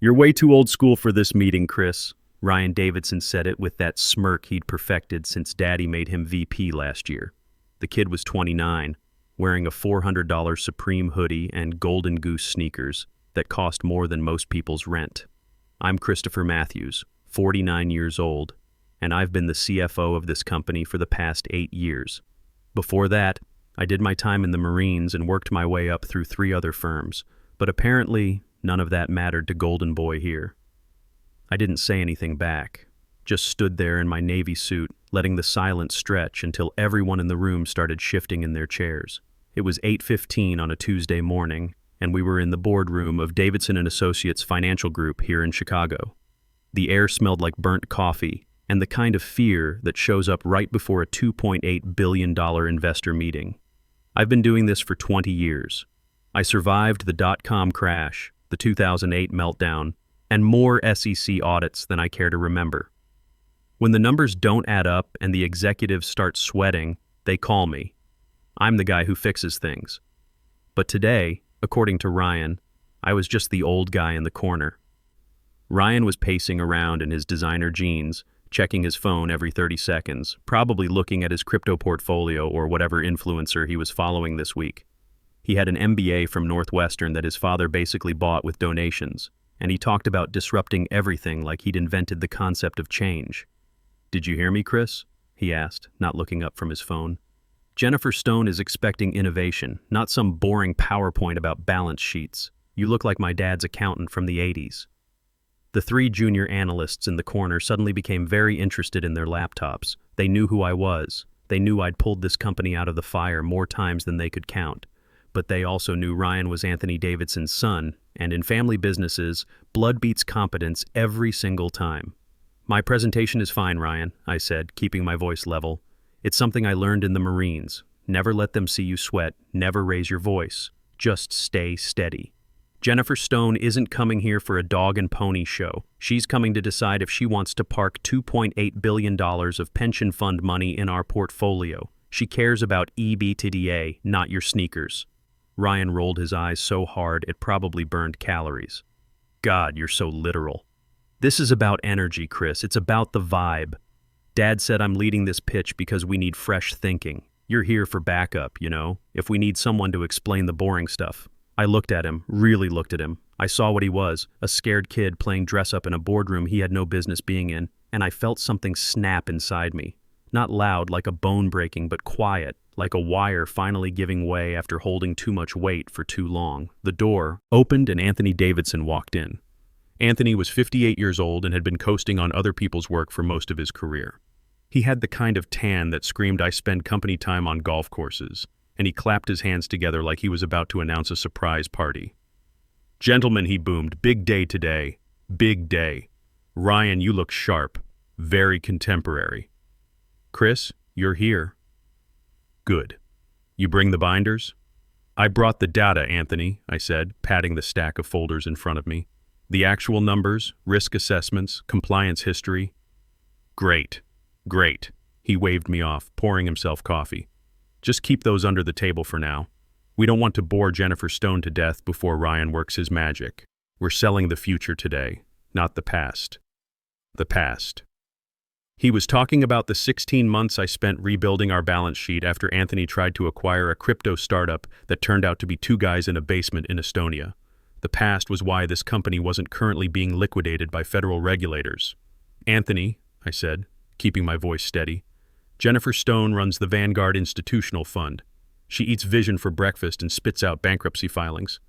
You're way too old school for this meeting, Chris. Ryan Davidson said it with that smirk he'd perfected since Daddy made him VP last year. The kid was 29, wearing a $400 Supreme hoodie and Golden Goose sneakers that cost more than most people's rent. I'm Christopher Matthews, 49 years old, and I've been the CFO of this company for the past 8 years. Before that, I did my time in the Marines and worked my way up through 3 other firms, but apparently none of that mattered to Golden Boy here. I didn't say anything back, just stood there in my Navy suit, letting the silence stretch until everyone in the room started shifting in their chairs. It was 8:15 on a Tuesday morning, and we were in the boardroom of Davidson and Associates Financial Group here in Chicago. The air smelled like burnt coffee and the kind of fear that shows up right before a $2.8 billion investor meeting. I've been doing this for 20 years. I survived the dot-com crash, the 2008 meltdown, and more SEC audits than I care to remember. When the numbers don't add up and the executives start sweating, they call me. I'm the guy who fixes things. But today, according to Ryan, I was just the old guy in the corner. Ryan was pacing around in his designer jeans, checking his phone every 30 seconds, probably looking at his crypto portfolio or whatever influencer he was following this week. He had an MBA from Northwestern that his father basically bought with donations, and he talked about disrupting everything like he'd invented the concept of change. "Did you hear me, Chris?" he asked, not looking up from his phone. "Jennifer Stone is expecting innovation, not some boring PowerPoint about balance sheets. You look like my dad's accountant from the 80s. The 3 junior analysts in the corner suddenly became very interested in their laptops. They knew who I was. They knew I'd pulled this company out of the fire more times than they could count. But they also knew Ryan was Anthony Davidson's son, and in family businesses, blood beats competence every single time. "My presentation is fine, Ryan," I said, keeping my voice level. "It's something I learned in the Marines. Never let them see you sweat, never raise your voice. Just stay steady. Jennifer Stone isn't coming here for a dog and pony show. She's coming to decide if she wants to park $2.8 billion of pension fund money in our portfolio. She cares about EBITDA, not your sneakers." Ryan rolled his eyes so hard it probably burned calories. "God, you're so literal." "This is about energy, Chris. It's about the vibe. Dad said I'm leading this pitch because we need fresh thinking. You're here for backup, you know, if we need someone to explain the boring stuff." I looked at him, really looked at him. I saw what he was, a scared kid playing dress-up in a boardroom he had no business being in, and I felt something snap inside me. Not loud like a bone breaking, but quiet, like a wire finally giving way after holding too much weight for too long. The door opened and Anthony Davidson walked in. Anthony was 58 years old and had been coasting on other people's work for most of his career. He had the kind of tan that screamed, "I spend company time on golf courses," and he clapped his hands together like he was about to announce a surprise party. "Gentlemen," he boomed, "big day today. Big day. Ryan, you look sharp. Very contemporary. Chris, you're here. Good. You bring the binders?" "I brought the data, Anthony," I said, patting the stack of folders in front of me. "The actual numbers, risk assessments, compliance history." "Great. Great." He waved me off, pouring himself coffee. "Just keep those under the table for now. We don't want to bore Jennifer Stone to death before Ryan works his magic. We're selling the future today, not the past. The past." He was talking about the 16 months I spent rebuilding our balance sheet after Anthony tried to acquire a crypto startup that turned out to be 2 guys in a basement in Estonia. The past was why this company wasn't currently being liquidated by federal regulators. "Anthony," I said, keeping my voice steady, "Jennifer Stone runs the Vanguard Institutional Fund. She eats Vision for breakfast and spits out bankruptcy filings.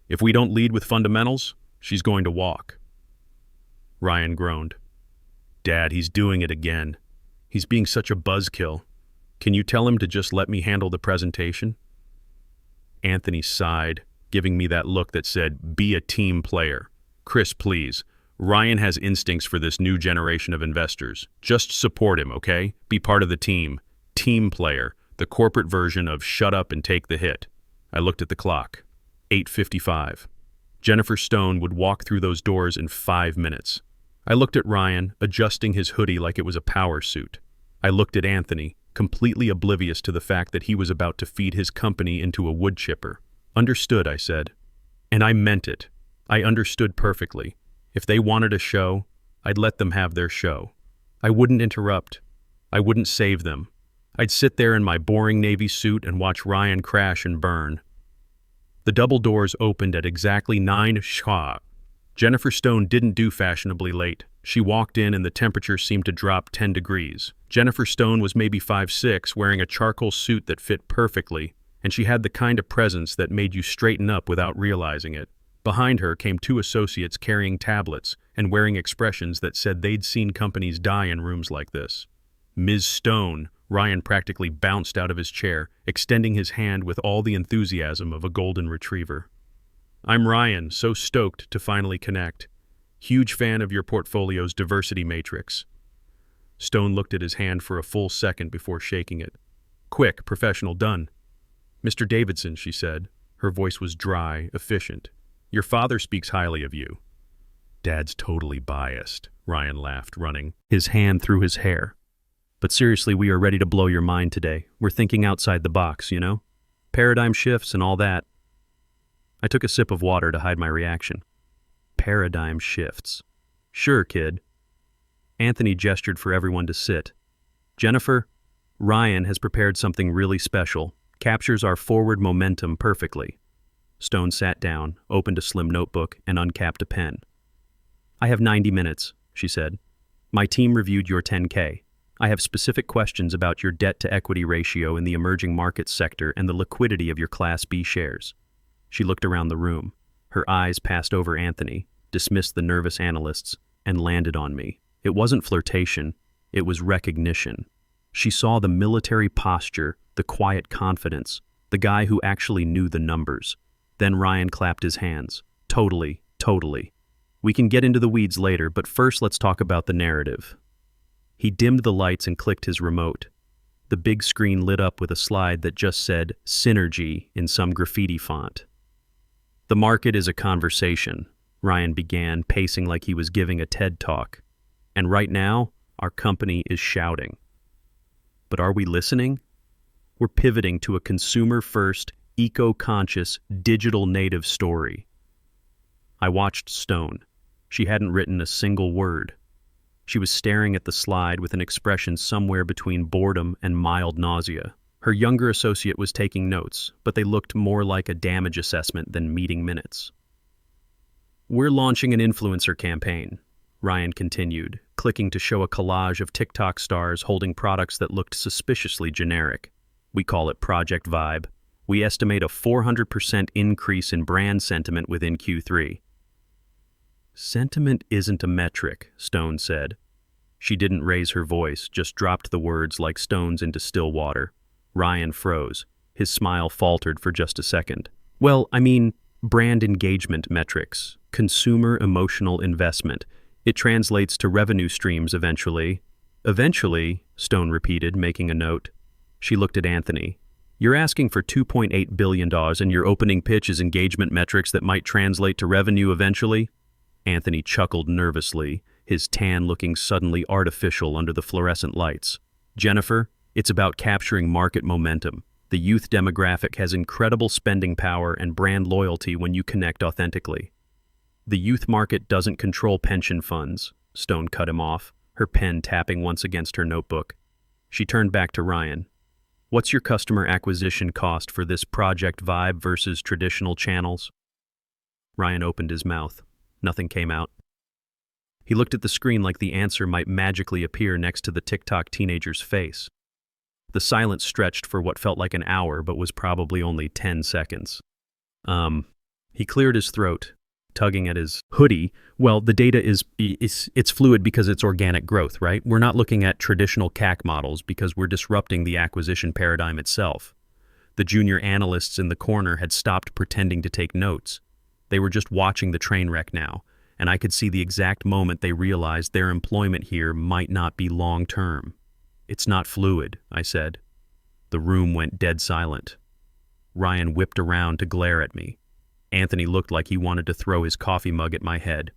If we don't lead with fundamentals, she's going to walk." Ryan groaned. "Dad, he's doing it again. He's being such a buzzkill. Can you tell him to just let me handle the presentation?" Anthony sighed, giving me that look that said, "Be a team player. Chris, please. Ryan has instincts for this new generation of investors. Just support him, okay? Be part of the team. Team player, the corporate version of shut up and take the hit." I looked at the clock. 8:55. Jennifer Stone would walk through those doors in 5 minutes. I looked at Ryan, adjusting his hoodie like it was a power suit. I looked at Anthony, completely oblivious to the fact that he was about to feed his company into a wood chipper. "Understood," I said. And I meant it. I understood perfectly. If they wanted a show, I'd let them have their show. I wouldn't interrupt. I wouldn't save them. I'd sit there in my boring navy suit and watch Ryan crash and burn. The double doors opened at exactly 9 schwa. Jennifer Stone didn't do fashionably late. She walked in and the temperature seemed to drop 10 degrees. Jennifer Stone was maybe 5'6", wearing a charcoal suit that fit perfectly, and she had the kind of presence that made you straighten up without realizing it. Behind her came 2 associates carrying tablets and wearing expressions that said they'd seen companies die in rooms like this. Ms. Stone, Ryan practically bounced out of his chair, extending his hand with all the enthusiasm of a golden retriever. I'm Ryan, so stoked to finally connect. Huge fan of your portfolio's diversity matrix. Stone looked at his hand for a full second before shaking it. Quick, professional, done. Mr. Davidson, she said. Her voice was dry, efficient. Your father speaks highly of you. Dad's totally biased, Ryan laughed, running his hand through his hair. But seriously, we are ready to blow your mind today. We're thinking outside the box, you know? Paradigm shifts and all that. I took a sip of water to hide my reaction. Paradigm shifts. Sure, kid. Anthony gestured for everyone to sit. Jennifer, Ryan has prepared something really special. Captures our forward momentum perfectly. Stone sat down, opened a slim notebook, and uncapped a pen. I have 90 minutes, she said. My team reviewed your 10K. I have specific questions about your debt-to-equity ratio in the emerging markets sector and the liquidity of your Class B shares. She looked around the room. Her eyes passed over Anthony, dismissed the nervous analysts, and landed on me. It wasn't flirtation. It was recognition. She saw the military posture, the quiet confidence, the guy who actually knew the numbers. Then Ryan clapped his hands. Totally, totally. We can get into the weeds later, but first let's talk about the narrative. He dimmed the lights and clicked his remote. The big screen lit up with a slide that just said Synergy in some graffiti font. The market is a conversation, Ryan began, pacing like he was giving a TED talk. And right now, our company is shouting. But are we listening? We're pivoting to a consumer-first, eco-conscious, digital native story. I watched Stone. She hadn't written a single word. She was staring at the slide with an expression somewhere between boredom and mild nausea. Her younger associate was taking notes, but they looked more like a damage assessment than meeting minutes. We're launching an influencer campaign, Ryan continued, clicking to show a collage of TikTok stars holding products that looked suspiciously generic. We call it Project Vibe. We estimate a 400% increase in brand sentiment within Q3. Sentiment isn't a metric, Stone said. She didn't raise her voice, just dropped the words like stones into still water. Ryan froze. His smile faltered for just a second. Well, I mean, brand engagement metrics, consumer emotional investment. It translates to revenue streams eventually. Eventually, Stone repeated, making a note. She looked at Anthony. You're asking for $2.8 billion and your opening pitch is engagement metrics that might translate to revenue eventually? Anthony chuckled nervously, his tan looking suddenly artificial under the fluorescent lights. Jennifer, it's about capturing market momentum. The youth demographic has incredible spending power and brand loyalty when you connect authentically. The youth market doesn't control pension funds, Stone cut him off, her pen tapping once against her notebook. She turned back to Ryan. What's your customer acquisition cost for this Project Vibe versus traditional channels? Ryan opened his mouth. Nothing came out. He looked at the screen like the answer might magically appear next to the TikTok teenager's face. The silence stretched for what felt like an hour, but was probably only 10 seconds. He cleared his throat, tugging at his hoodie. Well, the data it's fluid because it's organic growth, right? We're not looking at traditional CAC models because we're disrupting the acquisition paradigm itself. The junior analysts in the corner had stopped pretending to take notes. They were just watching the train wreck now, and I could see the exact moment they realized their employment here might not be long-term. It's not fluid, I said. The room went dead silent. Ryan whipped around to glare at me. Anthony looked like he wanted to throw his coffee mug at my head.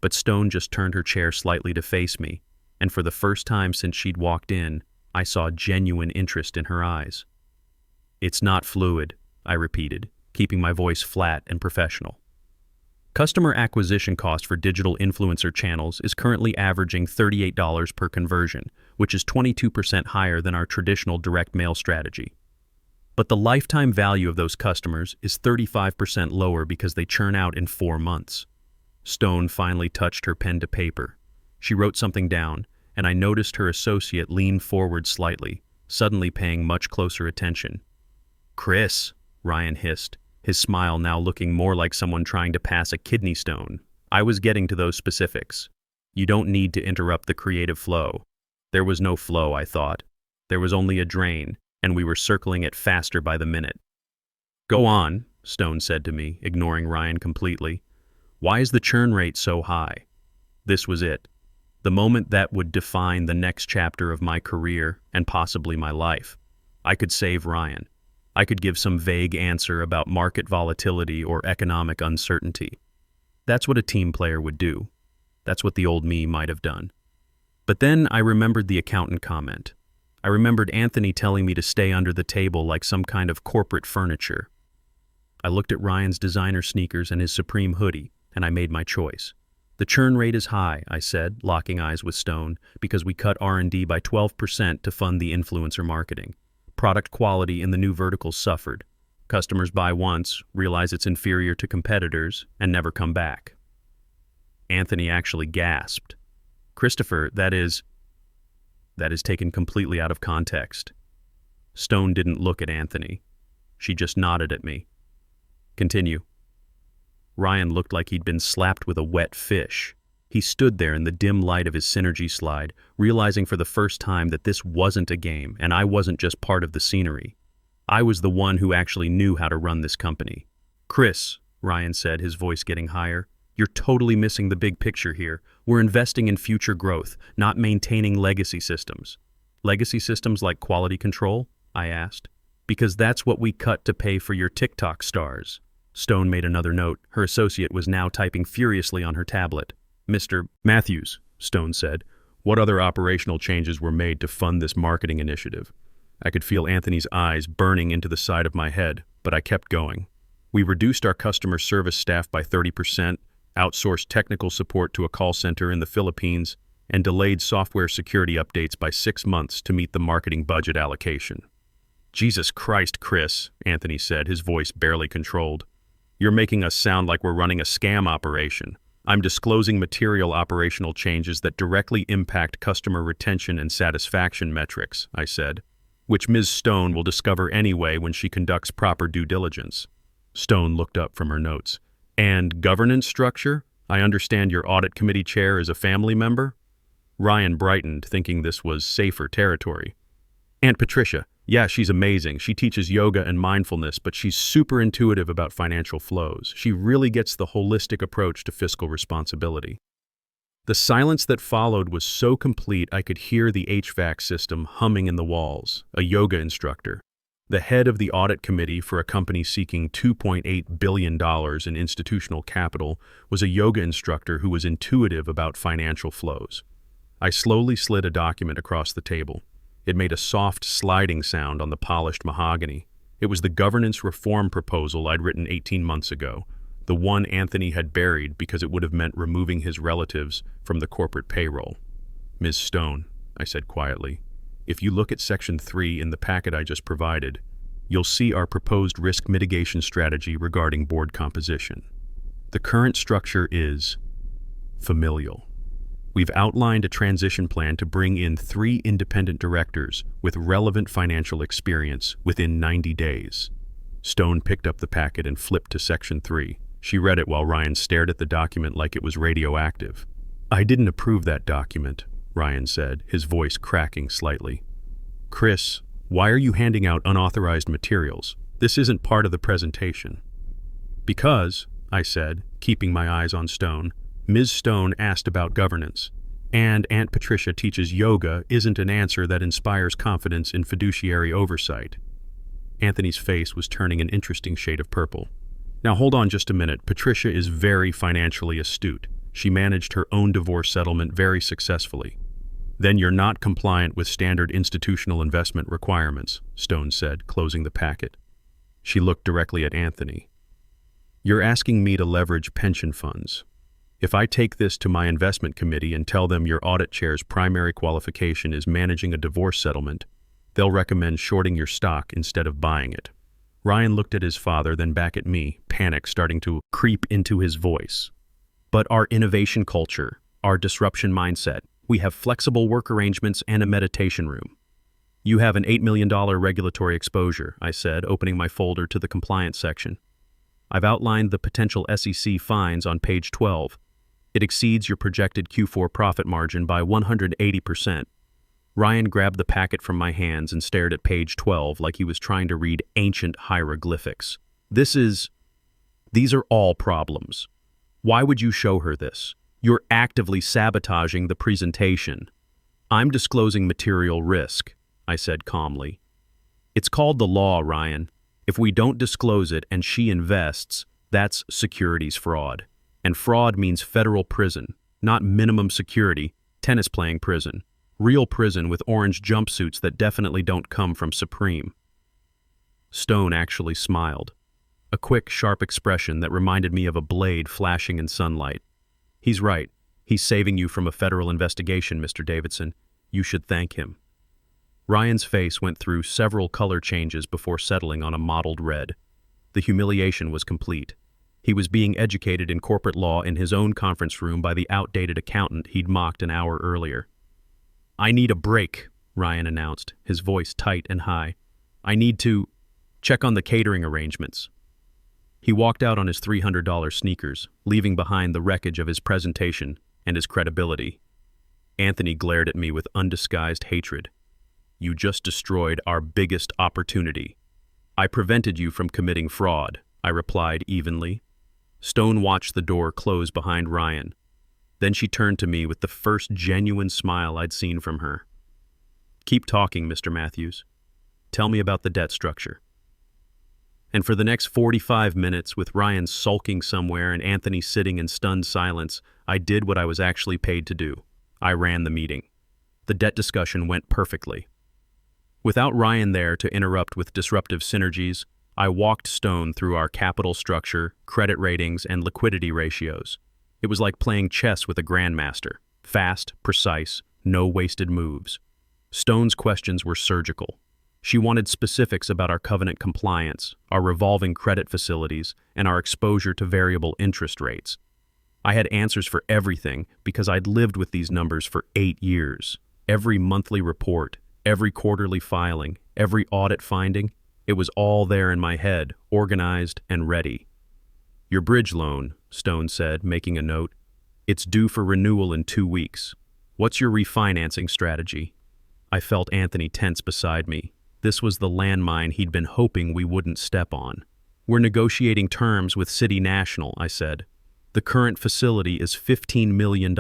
But Stone just turned her chair slightly to face me, and for the first time since she'd walked in, I saw genuine interest in her eyes. It's not fluid, I repeated, keeping my voice flat and professional. Customer acquisition cost for digital influencer channels is currently averaging $38 per conversion, which is 22% higher than our traditional direct mail strategy. But the lifetime value of those customers is 35% lower because they churn out in 4 months. Stone finally touched her pen to paper. She wrote something down, and I noticed her associate lean forward slightly, suddenly paying much closer attention. "Chris," Ryan hissed, his smile now looking more like someone trying to pass a kidney stone. I was getting to those specifics. You don't need to interrupt the creative flow. There was no flow, I thought. There was only a drain, and we were circling it faster by the minute. "Go on," Stone said to me, ignoring Ryan completely. "Why is the churn rate so high?" This was it. The moment that would define the next chapter of my career and possibly my life. I could save Ryan. I could give some vague answer about market volatility or economic uncertainty. That's what a team player would do. That's what the old me might have done. But then I remembered the accountant comment. I remembered Anthony telling me to stay under the table like some kind of corporate furniture. I looked at Ryan's designer sneakers and his Supreme hoodie, and I made my choice. "The churn rate is high," I said, locking eyes with Stone, because we cut R&D by 12% to fund the influencer marketing. Product quality in the new verticals suffered. Customers buy once, realize it's inferior to competitors, and never come back. Anthony actually gasped. "Christopher, that is taken completely out of context." Stone didn't look at Anthony. She just nodded at me. "Continue." Ryan looked like he'd been slapped with a wet fish. He stood there in the dim light of his synergy slide, realizing for the first time that this wasn't a game and I wasn't just part of the scenery. I was the one who actually knew how to run this company. "Chris," Ryan said, his voice getting higher, "you're totally missing the big picture here. We're investing in future growth, not maintaining legacy systems." "Legacy systems like quality control?" I asked. "Because that's what we cut to pay for your TikTok stars." Stone made another note. Her associate was now typing furiously on her tablet. "Mr. Matthews," Stone said, "what other operational changes were made to fund this marketing initiative?" I could feel Anthony's eyes burning into the side of my head, but I kept going. "We reduced our customer service staff by 30%, outsourced technical support to a call center in the Philippines, and delayed software security updates by 6 months to meet the marketing budget allocation." "Jesus Christ, Chris," Anthony said, his voice barely controlled. "You're making us sound like we're running a scam operation. I'm disclosing material operational changes that directly impact customer retention and satisfaction metrics," I said, "which Ms. Stone will discover anyway when she conducts proper due diligence." Stone looked up from her notes. "And governance structure? I understand your audit committee chair is a family member?" Ryan brightened, thinking this was safer territory. "Aunt Patricia, yeah, she's amazing. She teaches yoga and mindfulness, but she's super intuitive about financial flows. She really gets the holistic approach to fiscal responsibility." The silence that followed was so complete I could hear the HVAC system humming in the walls. A yoga instructor, the head of the audit committee for a company seeking $2.8 billion in institutional capital, was a yoga instructor who was intuitive about financial flows. I slowly slid a document across the table. It made a soft sliding sound on the polished mahogany. It was the governance reform proposal I'd written 18 months ago, the one Anthony had buried because it would have meant removing his relatives from the corporate payroll. "Ms. Stone," I said quietly, "if you look at Section 3 in the packet I just provided, you'll see our proposed risk mitigation strategy regarding board composition. The current structure is familial. We've outlined a transition plan to bring in 3 independent directors with relevant financial experience within 90 days. Stone picked up the packet and flipped to Section 3. She read it while Ryan stared at the document like it was radioactive. "I didn't approve that document," Ryan said, his voice cracking slightly. "Chris, why are you handing out unauthorized materials? This isn't part of the presentation." "Because," I said, keeping my eyes on Stone, "Ms. Stone asked about governance, and Aunt Patricia teaches yoga isn't an answer that inspires confidence in fiduciary oversight." Anthony's face was turning an interesting shade of purple. "Now hold on just a minute. Patricia is very financially astute. She managed her own divorce settlement very successfully." "Then you're not compliant with standard institutional investment requirements," Stone said, closing the packet. She looked directly at Anthony. You're asking me to leverage pension funds. If I take this to my investment committee and tell them your audit chair's primary qualification is managing a divorce settlement, they'll recommend shorting your stock instead of buying it. Ryan looked at his father, then back at me, panic starting to creep into his voice. But our innovation culture, our disruption mindset, we have flexible work arrangements and a meditation room. You have an $8 million regulatory exposure, I said, opening my folder to the compliance section. I've outlined the potential SEC fines on page 12. It exceeds your projected Q4 profit margin by 180%. Ryan grabbed the packet from my hands and stared at page 12 like he was trying to read ancient hieroglyphics. These are all problems. Why would you show her this? You're actively sabotaging the presentation. I'm disclosing material risk, I said calmly. It's called the law, Ryan. If we don't disclose it and she invests, that's securities fraud. And fraud means federal prison, not minimum security, tennis playing prison. Real prison with orange jumpsuits that definitely don't come from Supreme. Stone actually smiled. A quick, sharp expression that reminded me of a blade flashing in sunlight. He's right. He's saving you from a federal investigation, Mr. Davidson. You should thank him. Ryan's face went through several color changes before settling on a mottled red. The humiliation was complete. He was being educated in corporate law in his own conference room by the outdated accountant he'd mocked an hour earlier. I need a break, Ryan announced, his voice tight and high. I need to check on the catering arrangements. He walked out on his $300 sneakers, leaving behind the wreckage of his presentation and his credibility. Anthony glared at me with undisguised hatred. You just destroyed our biggest opportunity. I prevented you from committing fraud, I replied evenly. Stone watched the door close behind Ryan. Then she turned to me with the first genuine smile I'd seen from her. Keep talking, Mr. Matthews. Tell me about the debt structure. And for the next 45 minutes, with Ryan sulking somewhere and Anthony sitting in stunned silence, I did what I was actually paid to do. I ran the meeting. The debt discussion went perfectly. Without Ryan there to interrupt with disruptive synergies, I walked Stone through our capital structure, credit ratings, and liquidity ratios. It was like playing chess with a grandmaster. Fast, precise, no wasted moves. Stone's questions were surgical. She wanted specifics about our covenant compliance, our revolving credit facilities, and our exposure to variable interest rates. I had answers for everything because I'd lived with these numbers for 8 years. Every monthly report, every quarterly filing, every audit finding, it was all there in my head, organized and ready. Your bridge loan, Stone said, making a note. It's due for renewal in 2 weeks. What's your refinancing strategy? I felt Anthony tense beside me. This was the landmine he'd been hoping we wouldn't step on. We're negotiating terms with City National, I said. The current facility is $15 million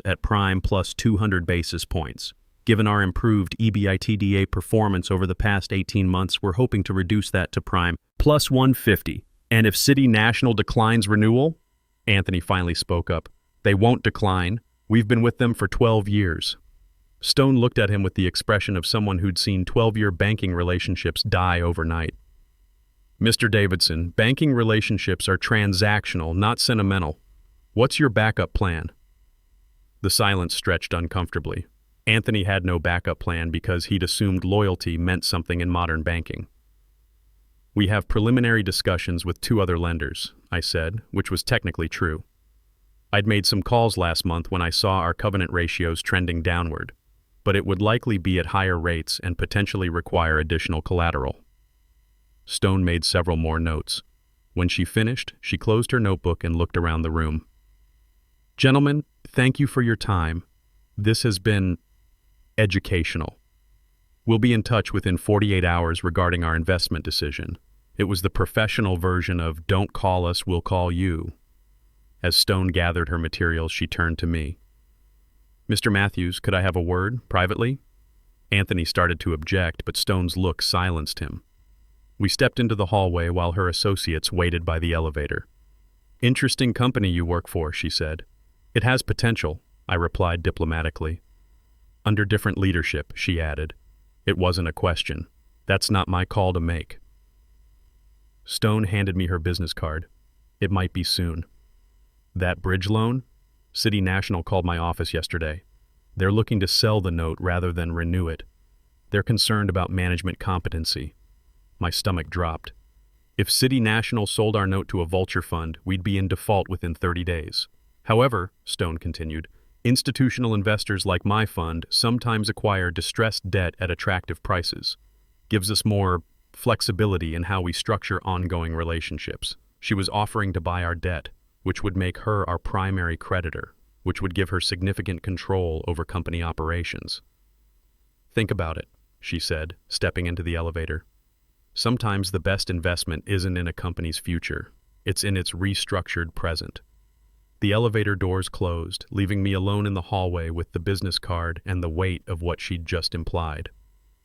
at prime plus 200 basis points. Given our improved EBITDA performance over the past 18 months, we're hoping to reduce that to prime plus 150. And if City National declines renewal, Anthony finally spoke up, they won't decline. We've been with them for 12 years. Stone looked at him with the expression of someone who'd seen 12-year banking relationships die overnight. Mr. Davidson, banking relationships are transactional, not sentimental. What's your backup plan? The silence stretched uncomfortably. Anthony had no backup plan because he'd assumed loyalty meant something in modern banking. We have preliminary discussions with 2 other lenders, I said, which was technically true. I'd made some calls last month when I saw our covenant ratios trending downward, but it would likely be at higher rates and potentially require additional collateral. Stone made several more notes. When she finished, she closed her notebook and looked around the room. Gentlemen, thank you for your time. This has been educational. We'll be in touch within 48 hours regarding our investment decision. It was the professional version of "don't call us, we'll call you." As Stone gathered her materials, she turned to me. Mr. Matthews, could I have a word, privately? Anthony started to object, but Stone's look silenced him. We stepped into the hallway while her associates waited by the elevator. Interesting company you work for, she said. It has potential, I replied diplomatically. Under different leadership, she added. It wasn't a question. That's not my call to make. Stone handed me her business card. It might be soon. That bridge loan? City National called my office yesterday. They're looking to sell the note rather than renew it. They're concerned about management competency. My stomach dropped. If City National sold our note to a vulture fund, we'd be in default within 30 days. However, Stone continued, institutional investors like my fund sometimes acquire distressed debt at attractive prices. Gives us more flexibility in how we structure ongoing relationships. She was offering to buy our debt, which would make her our primary creditor, which would give her significant control over company operations. Think about it, she said, stepping into the elevator. Sometimes the best investment isn't in a company's future, it's in its restructured present. The elevator doors closed, leaving me alone in the hallway with the business card and the weight of what she'd just implied.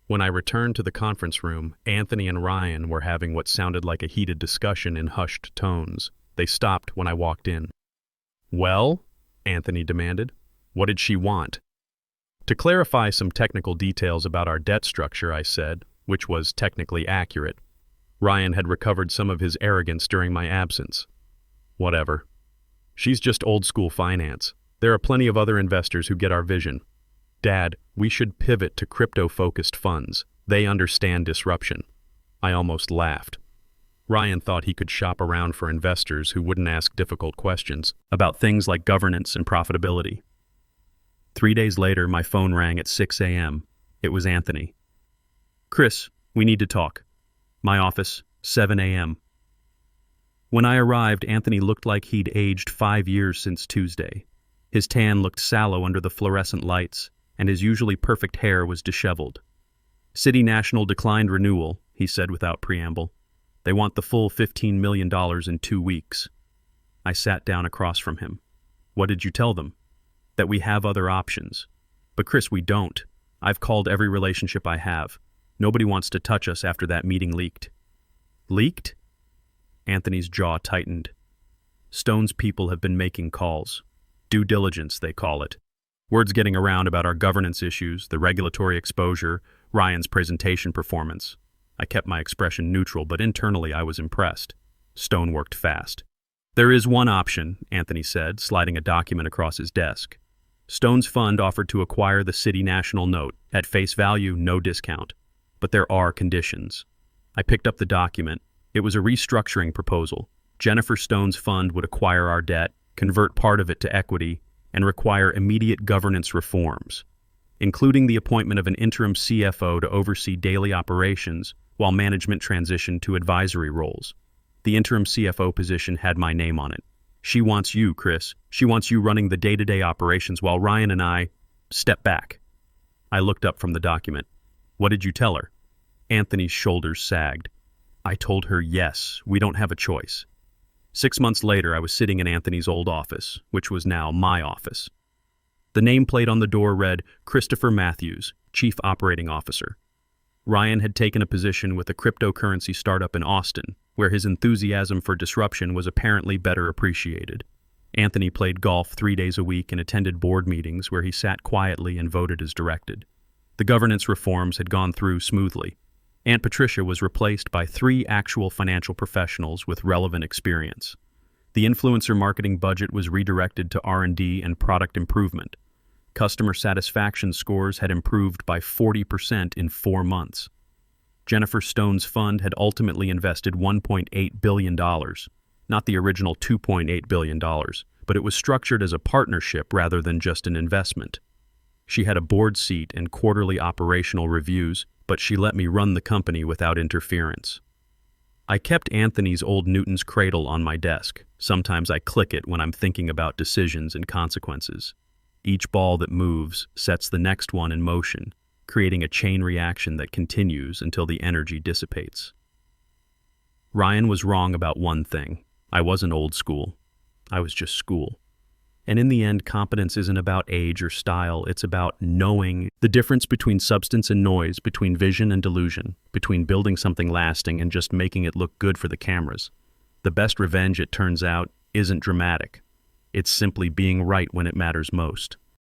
When I returned to the conference room, Anthony and Ryan were having what sounded like a heated discussion in hushed tones. They stopped when I walked in. "Well?" Anthony demanded. "What did she want?" "To clarify some technical details about our debt structure," I said, which was technically accurate. Ryan had recovered some of his arrogance during my absence. "Whatever. She's just old-school finance. There are plenty of other investors who get our vision. Dad, we should pivot to crypto-focused funds. They understand disruption." I almost laughed. Ryan thought he could shop around for investors who wouldn't ask difficult questions about things like governance and profitability. 3 days later, my phone rang at 6 a.m. It was Anthony. "Chris, we need to talk." My office, 7 a.m. When I arrived, Anthony looked like he'd aged 5 years since Tuesday. His tan looked sallow under the fluorescent lights, and his usually perfect hair was disheveled. "City National declined renewal," he said without preamble. "They want the full $15 million in 2 weeks. I sat down across from him. "What did you tell them?" "That we have other options." "But Chris, we don't. I've called every relationship I have. Nobody wants to touch us after that meeting leaked." "Leaked?" Anthony's jaw tightened. "Stone's people have been making calls. Due diligence, they call it. Word's getting around about our governance issues, the regulatory exposure, Ryan's presentation performance." I kept my expression neutral, but internally I was impressed. Stone worked fast. "There is one option," Anthony said, sliding a document across his desk. "Stone's fund offered to acquire the City National note. At face value, no discount. But there are conditions." I picked up the document. It was a restructuring proposal. Jennifer Stone's fund would acquire our debt, convert part of it to equity, and require immediate governance reforms, including the appointment of an interim CFO to oversee daily operations while management transitioned to advisory roles. The interim CFO position had my name on it. "She wants you, Chris. She wants you running the day-to-day operations while Ryan and I step back." I looked up from the document. "What did you tell her?" Anthony's shoulders sagged. I told her, yes, we don't have a choice. 6 months later, I was sitting in Anthony's old office, which was now my office. The nameplate on the door read, "Christopher Matthews, Chief Operating Officer." Ryan had taken a position with a cryptocurrency startup in Austin, where his enthusiasm for disruption was apparently better appreciated. Anthony played golf 3 days a week and attended board meetings where he sat quietly and voted as directed. The governance reforms had gone through smoothly. Aunt Patricia was replaced by 3 actual financial professionals with relevant experience. The influencer marketing budget was redirected to R&D and product improvement. Customer satisfaction scores had improved by 40% in 4 months. Jennifer Stone's fund had ultimately invested $1.8 billion, not the original $2.8 billion, but it was structured as a partnership rather than just an investment. She had a board seat and quarterly operational reviews, but she let me run the company without interference. I kept Anthony's old Newton's cradle on my desk. Sometimes I click it when I'm thinking about decisions and consequences. Each ball that moves sets the next one in motion, creating a chain reaction that continues until the energy dissipates. Ryan was wrong about one thing. I wasn't old school. I was just school. And in the end, competence isn't about age or style. It's about knowing the difference between substance and noise, between vision and delusion, between building something lasting and just making it look good for the cameras. The best revenge, it turns out, isn't dramatic. It's simply being right when it matters most.